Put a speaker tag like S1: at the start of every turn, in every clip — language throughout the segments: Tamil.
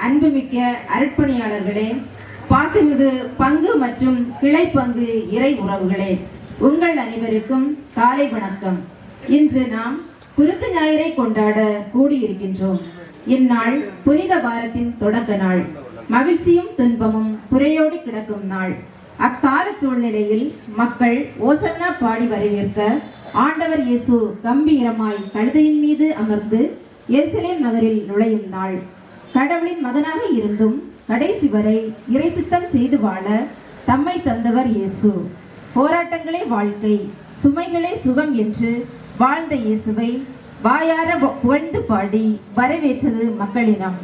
S1: அன்புமிக்க அருட்பணியாளர்களே, பாசமிகு பங்கு மற்றும் கிளை பங்கு இறை உறவுகளே, உங்கள் அனைவருக்கும் காலை வணக்கம். இன்று நாம் குருத்து ஞாயிறை கொண்டாட கூடியிருக்கின்றோம். இந்நாள் புனித வாரத்தின் தொடக்க நாள், மகிழ்ச்சியும் துன்பமும் புரையோடி கிடக்கும் நாள். அக்கால சூழ்நிலையில் மக்கள் ஓசன்னா பாடி வரவேற்க ஆண்டவர் இயேசு கம்பீரமாய் கழுதையின் மீது அமர்ந்து எருசலேம் நகரில் நுழையும் நாள். கடவுளின் மகனாக இருந்தும் கடைசி வரை இறை சித்தம் செய்து வாழ தம்மை தந்தவர் இயேசு. போராட்டங்களே வாழ்க்கை, சுமைகளே சுகம் என்று வாழ்ந்த இயேசுவை வாயார புகழ்ந்து பாடி வரவேற்றது மக்களினம்.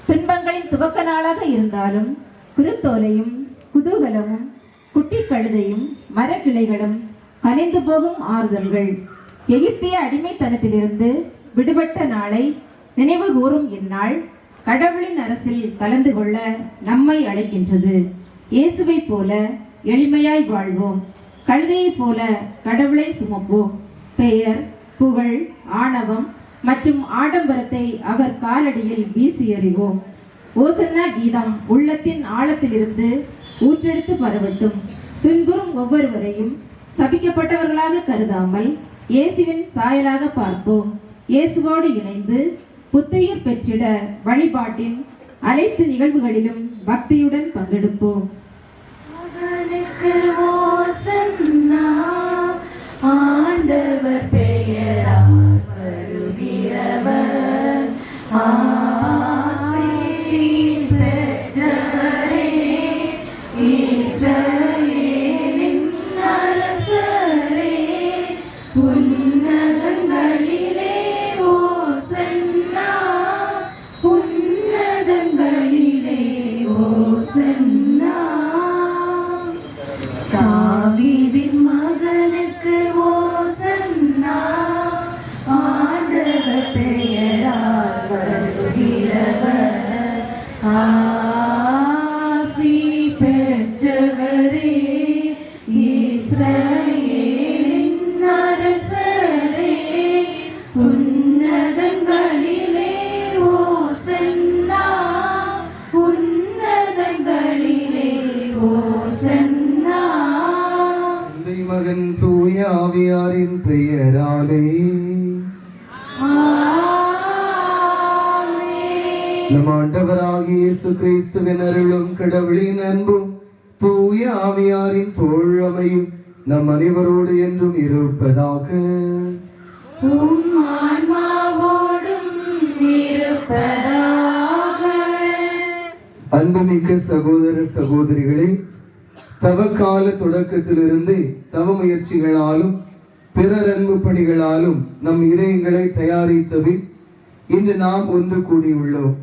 S1: துன்பங்களின் துவக்க நாளாக இருந்தாலும் குருத்தோலையும் குதூகலமும் குட்டி கழுதையும் மரக்கிளைகளும் கலைந்து போகும் ஆறுதல்கள் எகிப்திய அடிமைத்தனத்திலிருந்து விடுபட்ட நாளை நினைவு கூறும் இந்நாள் கடவுளின் அரசில் கலந்து கொள்ள நம்மை அழைக்கின்றது. இயேசுவை போல எளிமையாய் வாழ்வோம், கழுதையை போல கடவுளை சுமப்போம். பெயர், புகழ், ஆணவம் மற்றும் ஆடம்பரத்தை அவர் காலடியில் வீசி எறிவோம். ஓசன்னா கீதம் உள்ளத்தின் ஆழத்திலிருந்து ஊற்றெடுத்து பரவட்டும். துன்புறும் ஒவ்வொருவரையும் சபிக்கப்பட்டவர்களாக கருதாமல் இயேசுவின் சாயலாக பார்ப்போம். இயேசுவோடு இணைந்து புத்துயிர் பெற்றிட வழிபாட்டின் அனைத்து நிகழ்வுகளிலும் பக்தியுடன் பங்கெடுப்போம். ஆண்டவர் பெயரால் வருகிறவர், ஆசீர் பெற்றவரே, இஸ்ரவேலின் அரசரே, உன்னதங்களிலே ஓசன்னா, உன்னதங்களிலே ஓசன்னா. தாவீதின் மகனுக்கு ஓசன்னா, ஆண்டவர் பெயரால் வருகிறவர், ஆசி பெற்றவரே, இஸ்ரவேலின் அரசரே, உன்னதங்களிலே ஓசன்னா, உன்னதங்களிலே ஓசன்னா.
S2: மகன் தூய ஆவியாரின் பெயராலே நம் ஆண்டவராகிய இயேசு கிறிஸ்துவின் அருளும் கடவுளின் அன்பும் தூய ஆவியாரின் தோழமையும் நம் அனைவரோடு என்றும் இருப்பதாக. அன்புமிக்க சகோதர சகோதரிகளே, தவக்கால தொடக்கத்திலிருந்து தவ முயற்சிகளாலும் பிறர் அன்பு பணிகளாலும் நம் இதயங்களை தயாரித்தவை இன்று நாம் ஒன்று கூடியுள்ளோம்.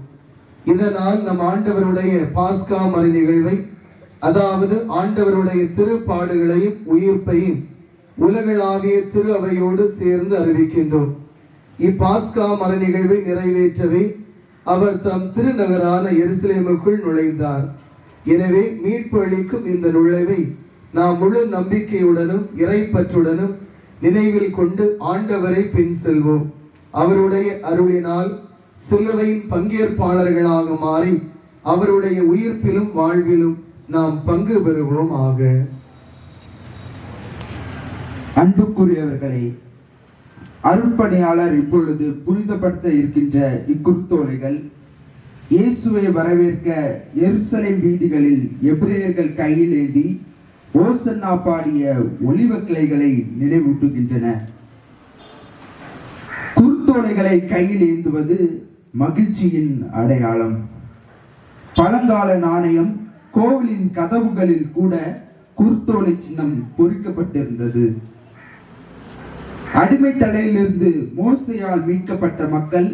S2: இதனால் நம் ஆண்டவருடைய பாஸ்கா மறை நிகழ்வை, அதாவது ஆண்டவருடைய திருப்பாடுகளையும் உயிர்ப்பையும் உலகளாவிய திரு அவையோடு சேர்ந்து அறிவிக்கின்றோம். இப்பாஸ்கா மறை நிகழ்வை நிறைவேற்றவே அவர் தம் திருநகரான எருசலேமுக்குள் நுழைந்தார். எனவே மீட்பு அளிக்கும் இந்த நுழைவை நாம் முழு நம்பிக்கையுடனும் இறைப்பற்றுடனும் நினைவில் கொண்டு ஆண்டவரை பின் செல்வோம். அவருடைய அருளினால் சிலுவையின் பங்கேற்பாளர்களாக மாறி அவருடைய உயிர்ப்பிலும் வாழ்விலும் நாம் பங்கு பெறுவோம் ஆக.
S3: அன்புக்குரியவர்களே, அருட்பணியாளர் இப்பொழுது புனிதப்படுத்த இருக்கின்ற இக்குருத்தோலைகள் இயேசுவை வரவேற்க எருசலேம் வீதிகளில் எபிரேயர்கள் கையில் ஏந்தி ஓசன்னா பாடிய ஒலிவ கிளைகளை நினைவூட்டுகின்றன. குருத்தோலைகளை கையில் ஏந்துவது மகிழ்ச்சியின் அடையாளம். பழங்கால நாணயம் கோவிலின் கதவுகளில் கூட குருத்தோலை சின்னம் பொறிக்கப்பட்டிருந்தது. அடிமை தலையிலிருந்து மோசையால் மீட்கப்பட்ட மக்கள்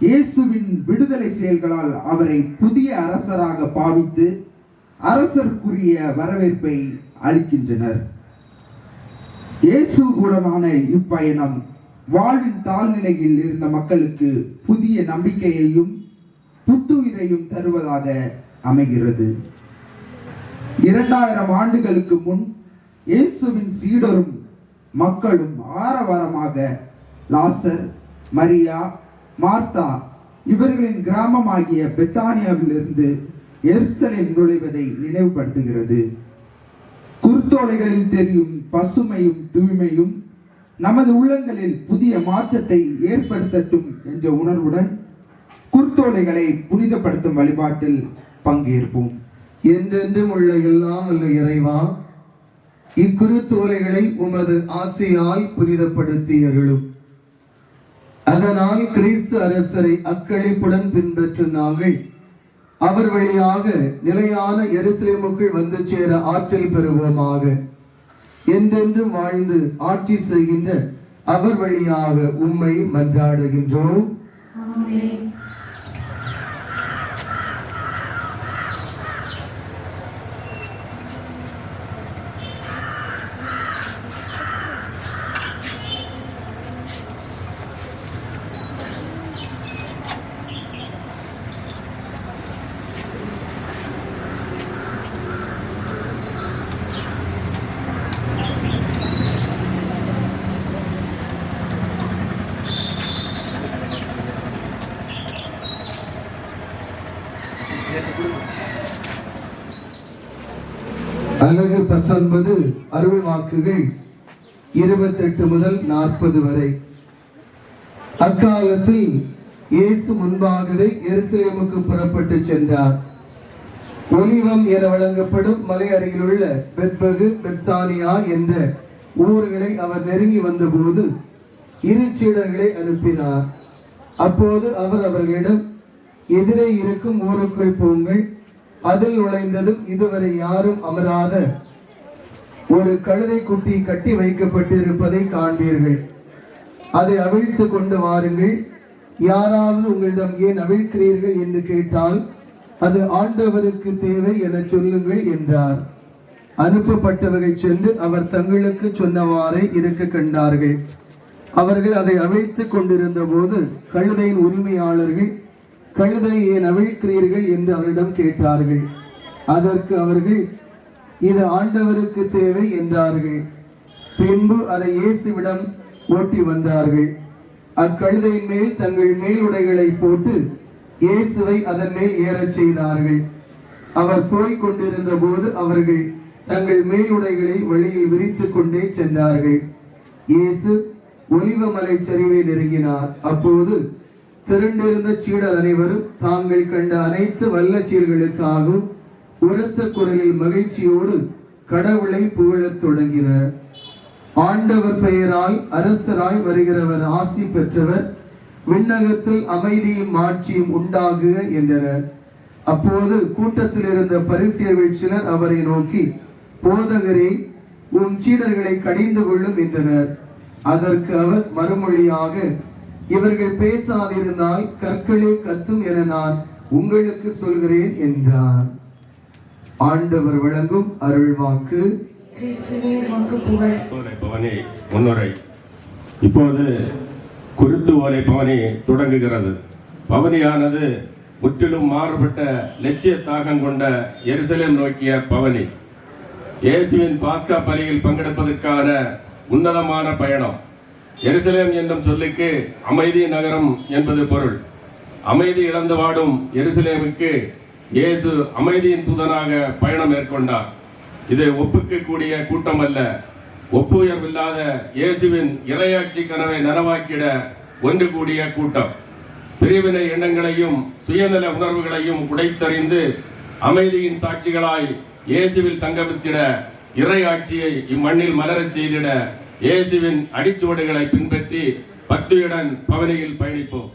S3: இயேசுவின் விடுதலை செயல்களால் அவரை புதிய அரசராக பாவித்து அரசருக்குரிய வரவேற்பை அளிக்கின்றனர். இயேசுவுடனான இப்பயணம் வாழ்வின் தாழ்நிலையில் இருந்த மக்களுக்கு புதிய நம்பிக்கையையும் புத்துயிரையும் தருவதாக அமைகிறது. 2000 ஆண்டுகளுக்கு முன் இயேசுவின் சீடரும் மக்களும் ஆரவாரமாக லாசர், மரியா, மார்த்தா இவர்களின் கிராமமாகிய பெத்தானியாவிலிருந்து எருசலேம் நுழைவதை நினைவுபடுத்துகிறது. குருத்தோலைகளில் தெரியும் பசுமையும் தூய்மையும் நமது உள்ளங்களில் புதிய மாற்றத்தை ஏற்படுத்தட்டும் என்ற உணர்வுடன் குருத்தோலைகளை புனிதப்படுத்தும் வழிபாட்டில் பங்கேற்போம்.
S2: என்றென்றும் உள்ள எல்லாம் உள்ள இறைவா, இக்குருத்தோலைகளை உமது ஆசையால் புனிதப்படுத்தி அருளும். அதனால் கிறிஸ்து அரசரை அக்களிப்புடன் பின்பற்றும் நாங்கள் அவர் வழியாக நிலையான எருசலேமுக்குள் வந்து சேர ஆற்றல் பெறுவோமாக. என்றென்றும் வாழ்ந்து ஆட்சி செய்கின்ற அவர் வழியாக உம்மை மன்றாடுகின்றோம்.
S1: ஆமென்.
S2: அலகு 19 அருள் வாக்குகள் 28 முதல் 40 வரை. அக்காலத்தில் இயேசு முன்பாகவே எருசலேமுக்கு புறப்பட்டு சென்றார். ஒலிவம் என வழங்கப்படும் மலை அருகிலுள்ள பெத்பகு பெத்தானியா என்ற ஊர்களை அவர் நெருங்கி வந்தபோது இரு சீடர்களை அனுப்பினார். அப்போது அவர் அவர்களிடம், எதிரே இருக்கும் ஊருக்குள் போங்கள், அதில் நுழைந்ததும் இதுவரை யாரும் அமராத ஒரு கழுதை குட்டி கட்டி வைக்கப்பட்டிருப்பதை காண்பீர்கள். அதை அவிழ்த்து கொண்டு வாருங்கள். யாராவது உங்களிடம் ஏன் அவிழ்க்கிறீர்கள் என்று கேட்டால் அது ஆண்டவருக்கு தேவை என சொல்லுங்கள் என்றார். அனுப்பப்பட்டவர்கள் சென்று அவர் தங்களுக்கு சொன்னவாறே இருக்க கண்டார்கள். அவர்கள் அதை அவிழ்த்து கொண்டிருந்த போது கழுதையின் உரிமையாளர்கள், கழுதை ஏன் அவிழ்க்கிறீர்கள் என்று அவரிடம் கேட்டார்கள். அதற்கு அவர்கள், இது ஆண்டவருக்கு தேவை என்றார்கள். பின்பு அதை இயேசுவிடம் ஓட்டி வந்தார்கள். அக்கழுதையின் மேல் தங்கள் மேலுடைகளை போட்டு இயேசுவை அதன் மேல் ஏறச் செய்தார்கள். அவர் போய்க் கொண்டிருந்த போது அவர்கள் தங்கள் மேலுடைகளை வழியில் விரித்துக் கொண்டே சென்றார்கள். இயேசு ஒலிவமலை சரிவை நெருங்கினார். அப்போது திரண்டிருந்த சீடர் அனைவரும் தாங்கள் கண்ட அனைத்து வல்லச்சீர்களுக்காகவும் உரத்த குரலில் மகிழ்ச்சியோடு கடவுளை புகழத் தொடங்கினர். ஆண்டவர் பெயரால் அரசராய் வருகிறவர் ஆசி பெற்றவர், விண்ணகத்தில் அமைதியும் ஆட்சியும் உண்டாகுக என்றனர். அப்போது கூட்டத்தில் இருந்த பரிசேயர்கள் சிலர் அவரை நோக்கி, போதகரே, உம் சீடர்களை கடிந்து கொள்ளும் என்றனர். அதற்கு அவர் மறுமொழியாக, இவர்கள் பேசாதிருந்தால் கற்களே கத்தும் என நான் உங்களுக்கு சொல்கிறேன் என்றார். ஆண்டவர் வழங்கும் அருள்வாக்கு.
S1: கிறிஸ்துவே உமக்கு புகழ்.
S4: பவனி முன்னுரை. இப்போது குருத்து ஓலை பவனி தொடங்குகிறது. பவனியானது முற்றிலும் மாறுபட்ட லட்சிய தாகம் கொண்ட எருசலேம் நோக்கிய பவனி. இயேசுவின் பாஸ்கா பலியில் பங்கெடுப்பதற்கான உன்னதமான பயணம். எருசலேம் என்னும் சொல்லுக்கு அமைதி நகரம் என்பது பொருள். அமைதி இழந்து வாடும் எருசலேமுக்கு இயேசு அமைதியின் தூதனாக பயணம் மேற்கொண்டார். இது ஒப்புக்கு கூடிய கூட்டம் அல்ல. ஒப்புயர்வில்லாத இயேசுவின் இறையாட்சி கனவை நனவாக்கிட ஒன்று கூடிய கூட்டம். பிரிவினை எண்ணங்களையும் சுயநல உணர்வுகளையும் உடைத்தறிந்து அமைதியின் சாட்சிகளாய் இயேசுவில் சங்கமித்திட, இறையாட்சியை இம்மண்ணில் மலரச் செய்திட இயேசுவின் அடிச்சுவடுகளை பின்பற்றி பக்தியுடன் பவனியில் பயணிப்போம்.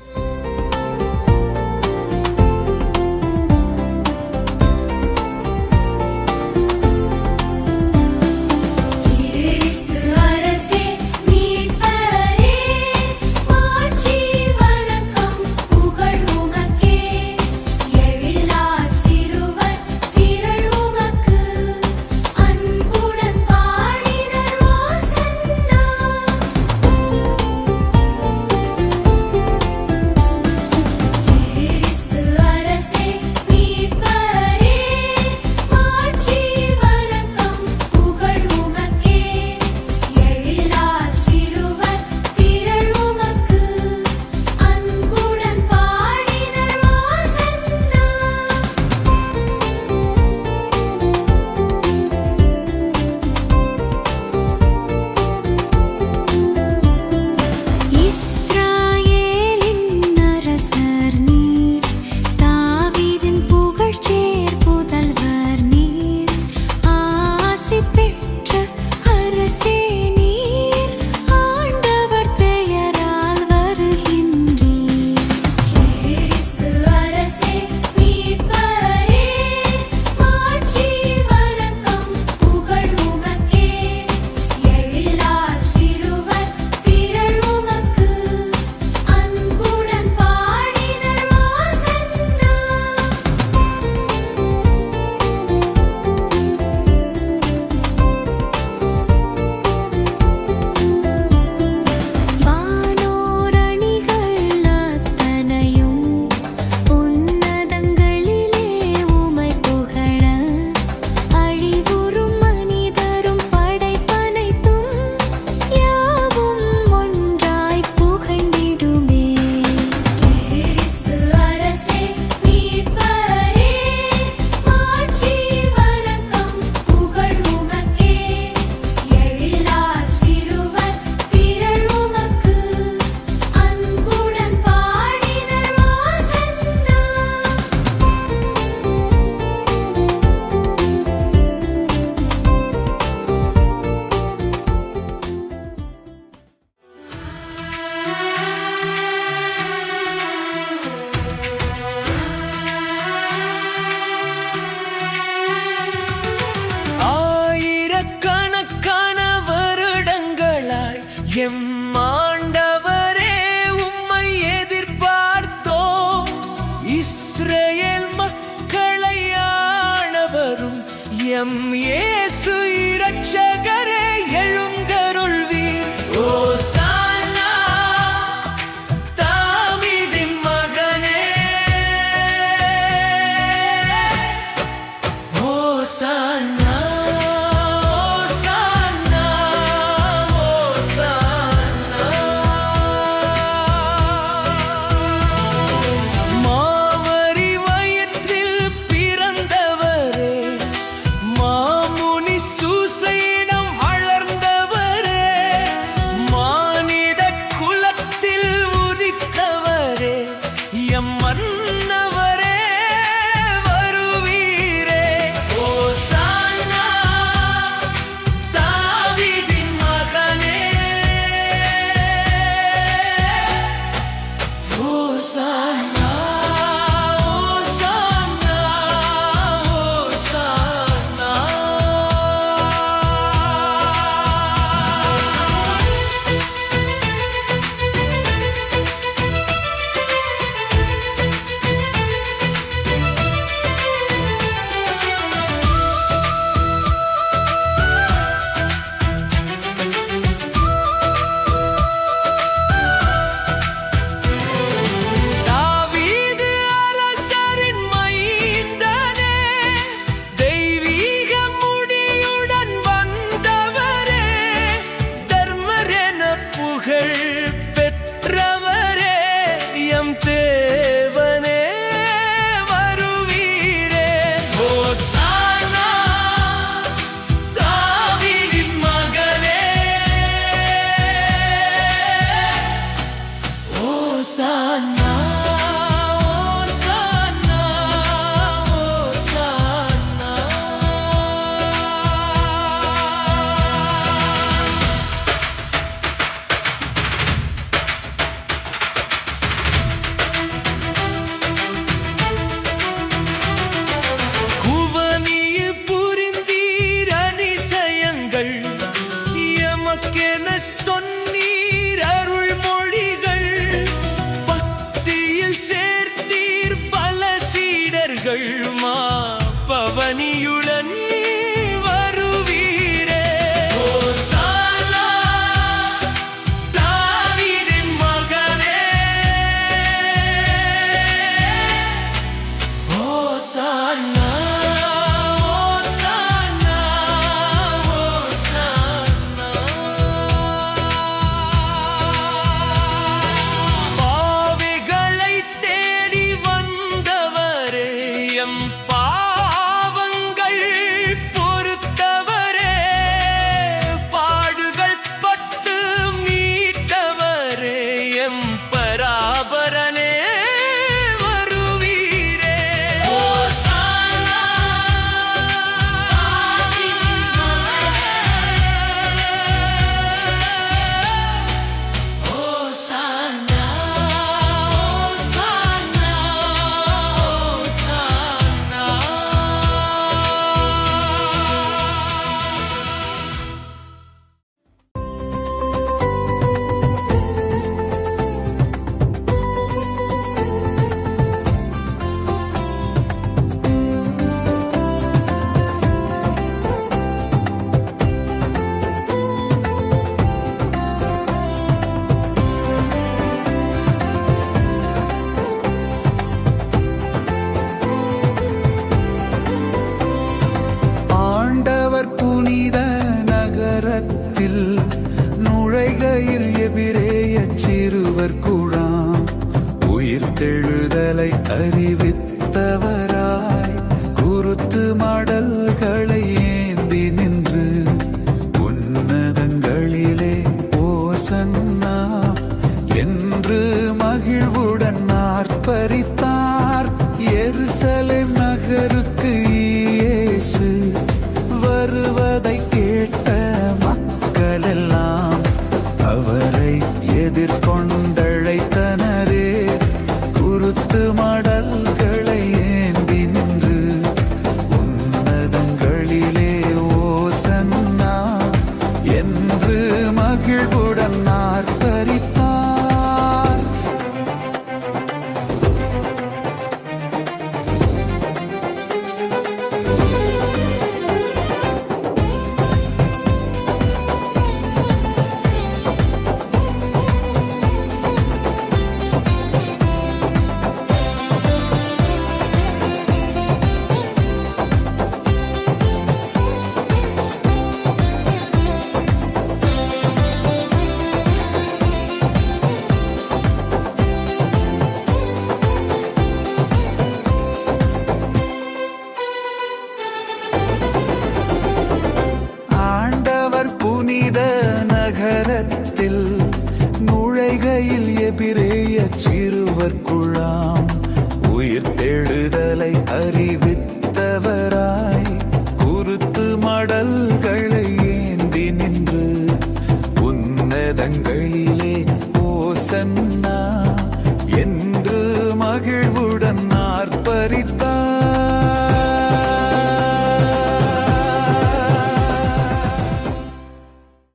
S5: சிறுவர் குழாம் உயிர்த்தெழுதலை அறிவித்தவராய் குருத்து மடல்களை ஏந்தி நின்று உன்னதங்களிலே ஓசன்னா என்று மகிழ்வுடன் ஆர்ப்பரித்தார். எருசலேம் நகருக்கு இயேசு வருவதை கேட்ட மக்களெல்லாம் அவரை எதிர்கொண்டழைத்தனரே. குருத்து மடல்களை ஏந்தி நின்று உன்னதங்களிலே ஓசன்னா என்று மகிழ்வுடன் ஆர்ப்பரித்தார். புனித நகரத்தில் நுழைகையில் எபிரேய சிறுவர் குழாம் உயிர்த்தெழுதலை அறிவித்தவராய் குருத்து மடல்களை ஏந்தி நின்று உன்னதங்களிலே ஓசன்னா என்று மகிழ்வு